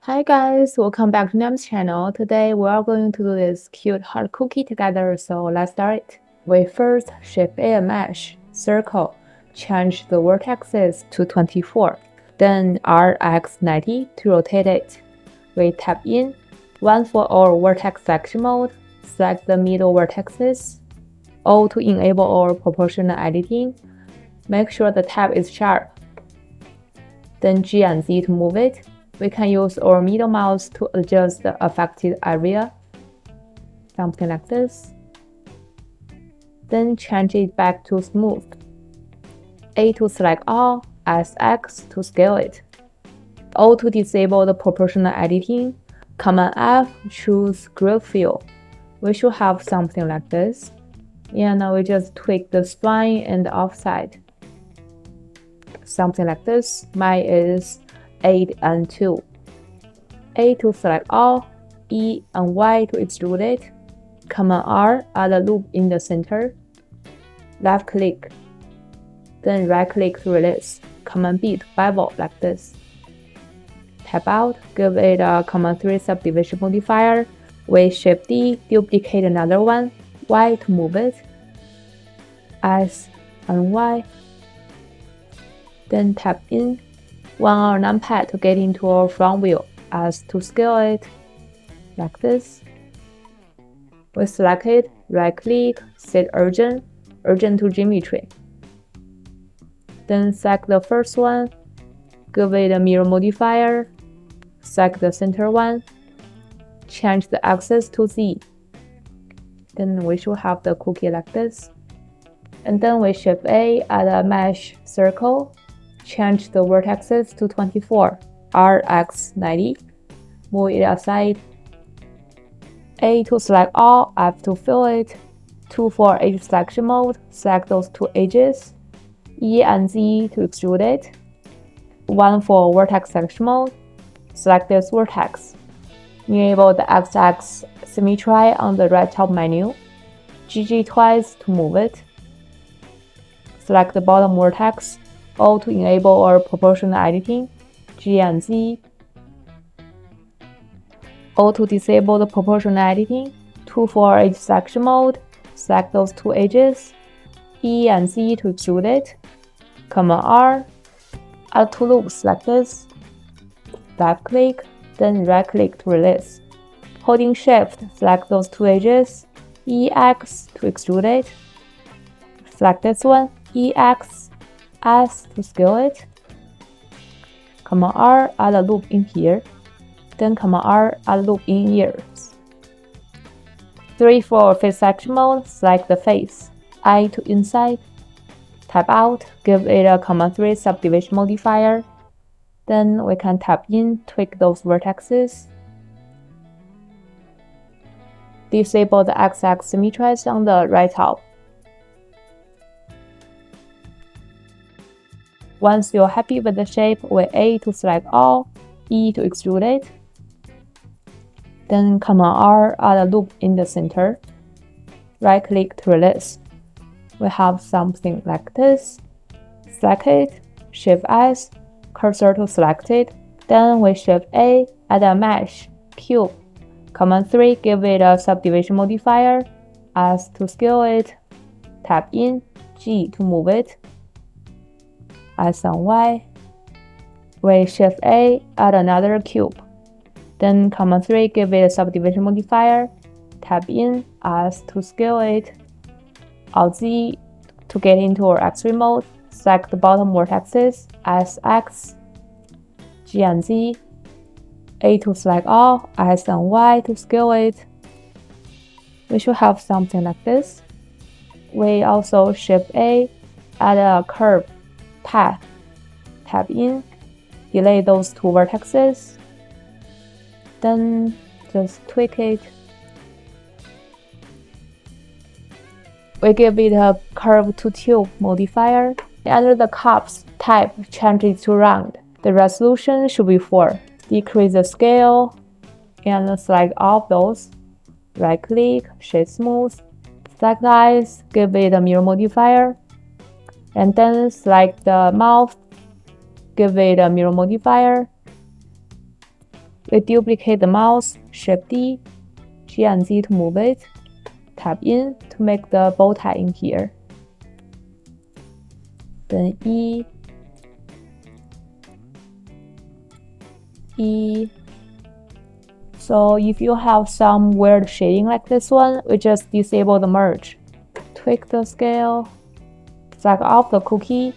Hi guys, welcome back to Nam's channel. Today we are going to do this cute heart cookie together, so let's start it. We first shape a mesh circle, change the vertices to 24, then RX 90 to rotate it. We tap in, one for our vertex selection mode, select the middle vertices, O to enable our proportional editing. Make sure the tab is sharp. Then G and Z to move it. We can use our middle mouse to adjust the affected area, something like this. Then change it back to smooth. A to select all, SX to scale it. O to disable the proportional editing. Command F, choose group fill. We should have something like this. And now we just tweak the spline and the offset. Something like this. Mine is 8 and 2. A to select all, E and Y to extrude it. Command R, add a loop in the center. Left click, then right click to release. Command B to bevel like this. Tap out, give it a Command 3 subdivision modifier. We Shift D, duplicate another one. Y to move it. S and Y. Then tap in. One our numpad to get into our front view, as to scale it, like this. We select it, right click, set urgent to geometry. Then select the first one, give it a mirror modifier, select the center one, change the axis to Z. Then we should have the cookie like this. And then we Shift A, add a mesh circle. Change the vertices to 24, RX 90, move it aside. A to select all, F to fill it, 2 for edge selection mode, select those two edges, E and Z to extrude it, 1 for vertex selection mode, select this vertex. Enable the X-axis symmetry on the right top menu, GG twice to move it, select the bottom vertex, O to enable our proportional editing, G and Z. O to disable the proportional editing, 2 for edge selection mode, select those two edges, E and Z to extrude it, Command R, add two loops like this, left click, then right click to release. Holding Shift, select those two edges, EX to extrude it, select this one, EX, S to scale it. Command R, add a loop in here. Then Command R, add a loop in ears. 3 for face selection mode, select the face. I to inside. Tap out, give it a Command 3 subdivision modifier. Then we can tap in, tweak those vertices. Disable the X-axis symmetries on the right top. Once you're happy with the shape, we A to select all, E to extrude it. Then Command R, add a loop in the center. Right click to release. We have something like this. Select it, Shift S, cursor to select it. Then we Shift A, add a mesh, cube. Command 3, give it a subdivision modifier. S to scale it. Tap in, G to move it. S and Y. We Shift A, add another cube. Then Command 3, give it a subdivision modifier. Tap in, S to scale it. Alt Z to get into our X-ray mode. Select the bottom vertices, SX, G and Z. A to select all, S and Y to scale it. We should have something like this. We also Shift A, add a curve path, tap in, delay those two vertices, then just tweak it. We give it a curve to tube modifier. Under the cups type, change it to round. The resolution should be 4. Decrease the scale and select all of those. Right click, shade smooth, select eyes, give it a mirror modifier. And then select the mouth, give it a mirror modifier. We duplicate the mouse, Shift D, G and Z to move it, tap in to make the bow tie in here. Then E, So if you have some weird shading like this one, we just disable the merge. Tweak the scale, select off the cookie,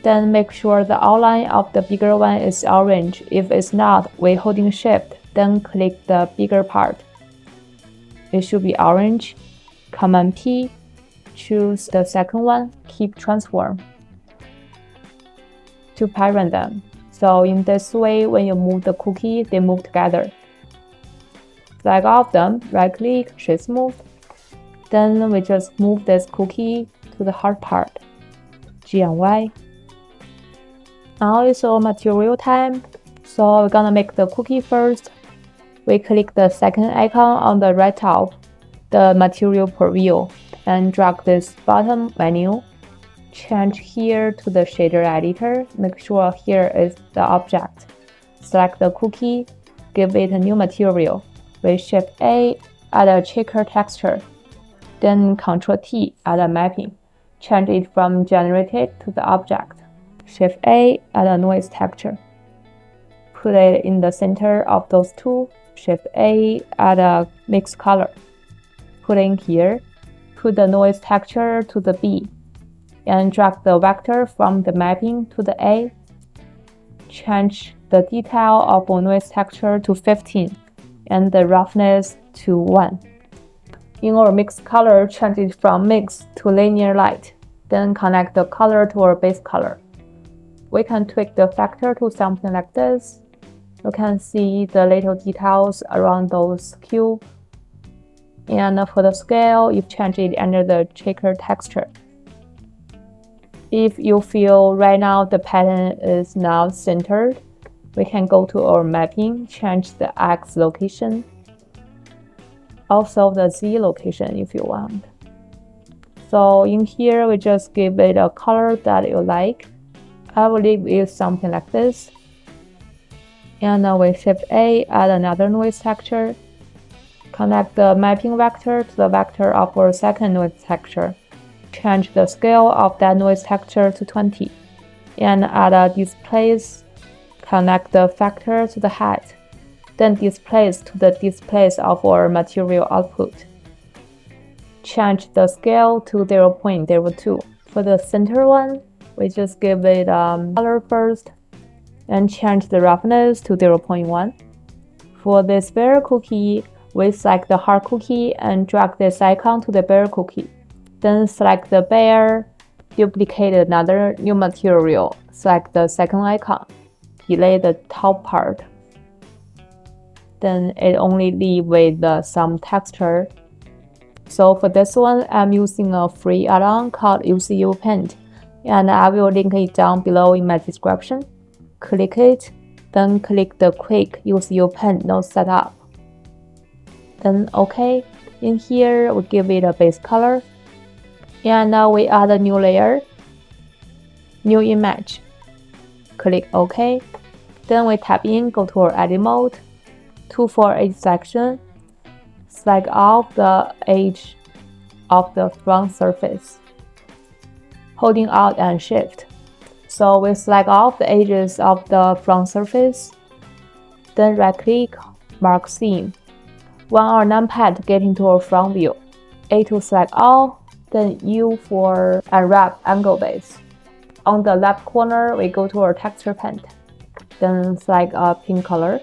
then make sure the outline of the bigger one is orange. If it's not, we holding Shift, then click the bigger part. It should be orange. Command P, choose the second one, keep transform to parent them. So in this way, when you move the cookie, they move together. Select all of them, right-click, Shift Smooth. Then we just move this cookie to the hard part, G and Y. Now it's all material time, so we're gonna make the cookie first. We click the second icon on the right top, the material preview, and drag this bottom menu. Change here to the shader editor. Make sure here is the object. Select the cookie, give it a new material. We Shift A, add a checker texture. Then Ctrl T, add a mapping. Change it from generated to the object. Shift A, add a noise texture. Put it in the center of those two. Shift A, add a mixed color. Put in here. Put the noise texture to the B. And drag the vector from the mapping to the A. Change the detail of the noise texture to 15 and the roughness to 1. In our mixed color, change it from mix to linear light. Then connect the color to our base color. We can tweak the factor to something like this. You can see the little details around those cubes. And for the scale, you change it under the checker texture. If you feel right now the pattern is not centered, we can go to our mapping, change the X location, also the Z location if you want. So in here, we just give it a color that you like. I will leave it something like this. And we Shift A, add another noise texture. Connect the mapping vector to the vector of our second noise texture. Change the scale of that noise texture to 20. And add a displace. Connect the factor to the height. Then displace to the displace of our material output. Change the scale to 0.02. For the center one, we just give it color first and change the roughness to 0.1. For this bear cookie, we select the hard cookie and drag this icon to the bear cookie. Then select the bear, duplicate another new material, select the second icon, delete the top part. Then it only leaves with some texture. So for this one, I'm using a free add-on called Ucupaint, and I will link it down below in my description. Click it, then click the quick Ucupaint node setup. Then OK. In here, we give it a base color. And now we add a new layer, new image. Click OK. Then we tap in, go to our edit mode, 248 section, select off the edge of the front surface, holding Alt and Shift. So we select off the edges of the front surface, then right-click, mark seam. 1 our numpad to get into our front view, A to select all, then U for unwrap angle base. On the left corner, we go to our texture paint, then select a pink color.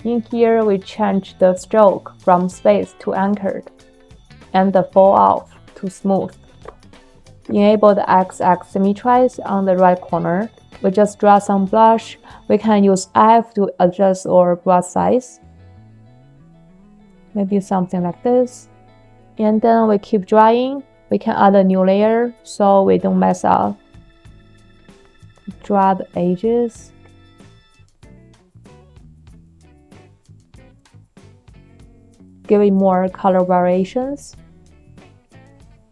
In here, we change the stroke from space to anchored, and the fall off to smooth. Enable the XX symmetries on the right corner. We just draw some blush. We can use F to adjust our brush size. Maybe something like this. And then we keep drawing. We can add a new layer so we don't mess up. Draw the edges. Give it more color variations.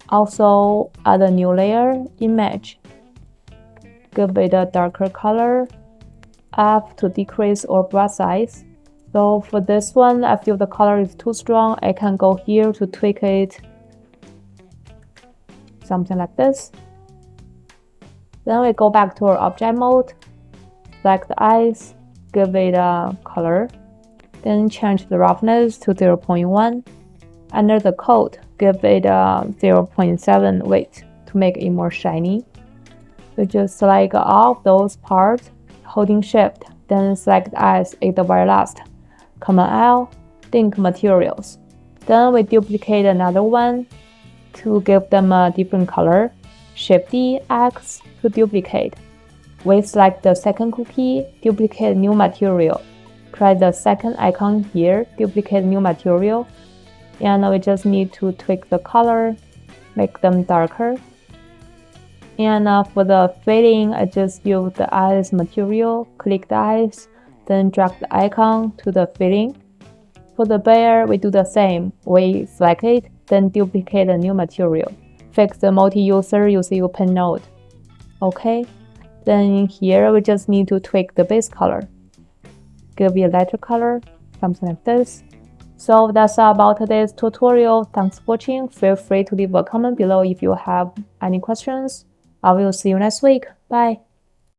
Also add a new layer, image. Give it a darker color. F to decrease or brush size. So for this one, I feel the color is too strong. I can go here to tweak it, something like this. Then we go back to our object mode, select the eyes, give it a color, then change the roughness to 0.1. Under the coat, give it a 0.7 weight to make it more shiny. So just select all of those parts, holding Shift, then select eyes at the very last. Command L, link materials. Then we duplicate another one to give them a different color. Shift D, X to duplicate. We select the second cookie, duplicate new material. Press the second icon here, duplicate new material. And we just need to tweak the color, make them darker. And for the filling, I just use the eyes material, click the eyes, then drag the icon to the filling. For the bear, we do the same. We select it, then duplicate a new material. Fix the multi-user using Ucupaint node. Okay, then here we just need to tweak the base color. Give it a lighter color, something like this. So that's all about today's tutorial. Thanks for watching. Feel free to leave a comment below if you have any questions. I will see you next week. Bye.